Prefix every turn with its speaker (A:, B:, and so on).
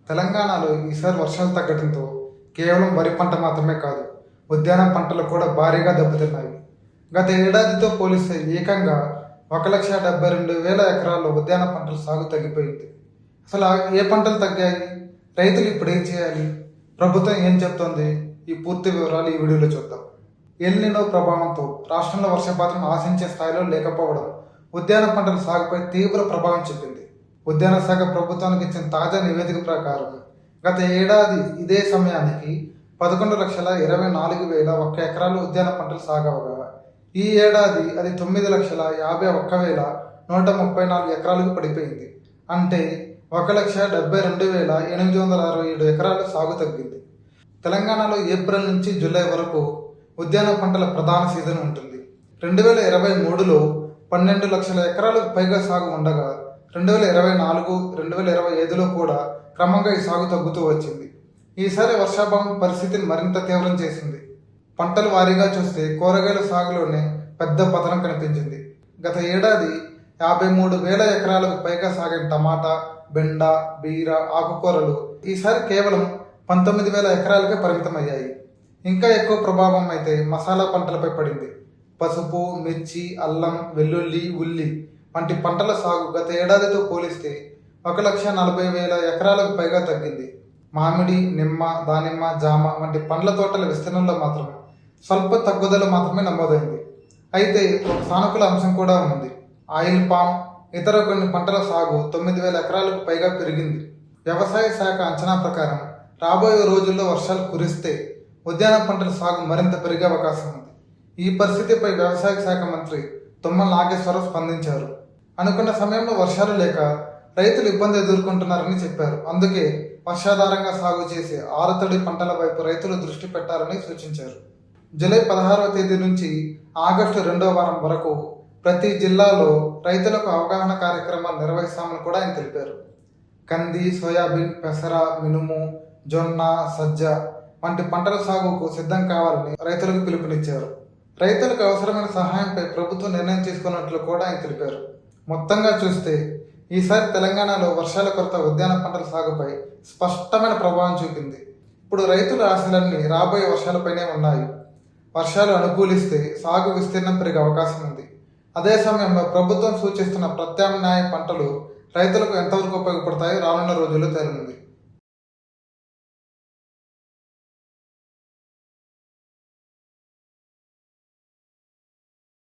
A: తెలంగాణలో ఈసారి వర్షాలు తగ్గడంతో కేవలం వరి పంట మాత్రమే కాదు, ఉద్యాన పంటలు కూడా భారీగా దెబ్బతిన్నాయి. గత ఏడాదితో పోలిస్తే ఏకంగా 1,72,000 ఎకరాల్లో ఉద్యాన పంటల సాగు తగ్గిపోయింది. అసలు ఏ పంటలు తగ్గాయి, రైతులు ఇప్పుడు ఏం చేయాలి, ప్రభుత్వం ఏం చెప్తోంది, ఈ పూర్తి వివరాలు ఈ వీడియోలో చూద్దాం. ఎల్ నినో ప్రభావంతో రాష్ట్రంలో వర్షపాతం ఆశించే స్థాయిలో లేకపోవడం ఉద్యాన పంటల సాగుపై తీవ్ర ప్రభావం చూపింది. ఉద్యాన శాఖ ప్రభుత్వానికి ఇచ్చిన తాజా నివేదిక ప్రకారం గత ఏడాది ఇదే సమయానికి 11,24,001 ఎకరాలు ఉద్యాన పంటలు సాగవగా ఈ ఏడాది అది 9,51,134 ఎకరాలకు పడిపోయింది. అంటే 1,72,867 ఎకరాలు సాగు తగ్గింది. తెలంగాణలో ఏప్రిల్ నుంచి జూలై వరకు ఉద్యాన పంటల ప్రధాన సీజన్ ఉంటుంది. 2023లో 12 లక్షల ఎకరాలకు పైగా సాగు ఉండగా 2024, 2025లో కూడా క్రమంగా ఈ సాగు తగ్గుతూ వచ్చింది. ఈసారి వర్షాభావం పరిస్థితిని మరింత తీవ్రం చేసింది. పంటల వారీగా చూస్తే కూరగాయల సాగులోనే పెద్ద పతనం కనిపించింది. గత ఏడాది 53,000 ఎకరాలకు పైగా సాగిన టమాటా, బెండ, బీర, ఆకుకూరలు ఈసారి కేవలం 19,000 ఎకరాలకే పరిమితమయ్యాయి. ఇంకా ఎక్కువ ప్రభావం అయితే మసాలా పంటలపై పడింది. పసుపు, మిర్చి, అల్లం, వెల్లుల్లి, ఉల్లి వంటి పంటల సాగు గత ఏడాదితో పోలిస్తే 1,40,000 ఎకరాలకు పైగా తగ్గింది. మామిడి, నిమ్మ, దానిమ్మ, జామ వంటి పండ్ల తోటల విస్తీర్ణంలో మాత్రం స్వల్ప తగ్గుదల మాత్రమే నమోదైంది. అయితే ఒక సానుకూల అంశం కూడా ఉంది. ఆయిల్ పామ్, ఇతర కొన్ని పంటల సాగు 9,000 ఎకరాలకు పైగా పెరిగింది. వ్యవసాయ శాఖ అంచనా ప్రకారం రాబోయే రోజుల్లో వర్షాలు కురిస్తే ఉద్యాన పంటల సాగు మరింత పెరిగే అవకాశం ఉంది. ఈ పరిస్థితిపై వ్యవసాయ శాఖ మంత్రి తుమ్మల నాగేశ్వరరావు స్పందించారు. అనుకున్న సమయంలో వర్షాలు లేక రైతులు ఇబ్బంది ఎదుర్కొంటున్నారని చెప్పారు. అందుకే వర్షాధారంగా సాగు చేసే ఆరుతడి పంటల వైపు రైతులు దృష్టి పెట్టాలని సూచించారు. జూలై 16వ తేదీ నుంచి ఆగస్టు 2వ వారం వరకు ప్రతి జిల్లాలో రైతులకు అవగాహన కార్యక్రమాలు నిర్వహిస్తామని కూడా ఆయన తెలిపారు. కంది, సోయాబీన్, పెసర, మినుము, జొన్న, సజ్జ వంటి పంటల సాగుకు సిద్ధం కావాలని రైతులకు పిలుపునిచ్చారు. రైతులకు అవసరమైన సహాయంపై ప్రభుత్వం నిర్ణయం తీసుకున్నట్లు కూడా ఆయన తెలిపారు. మొత్తంగా చూస్తే ఈసారి తెలంగాణలో వర్షాల కొరత ఉద్యాన పంటల సాగుపై స్పష్టమైన ప్రభావం చూపింది. ఇప్పుడు రైతుల ఆశలన్నీ రాబోయే వర్షాలపైనే ఉన్నాయి. వర్షాలు అనుకూలిస్తే సాగు విస్తీర్ణం పెరిగే అవకాశం ఉంది. అదే సమయంలో ప్రభుత్వం సూచిస్తున్న ప్రత్యామ్నాయ పంటలు రైతులకు ఎంతవరకు ఉపయోగపడతాయో రానున్న రోజుల్లో తేలనుంది.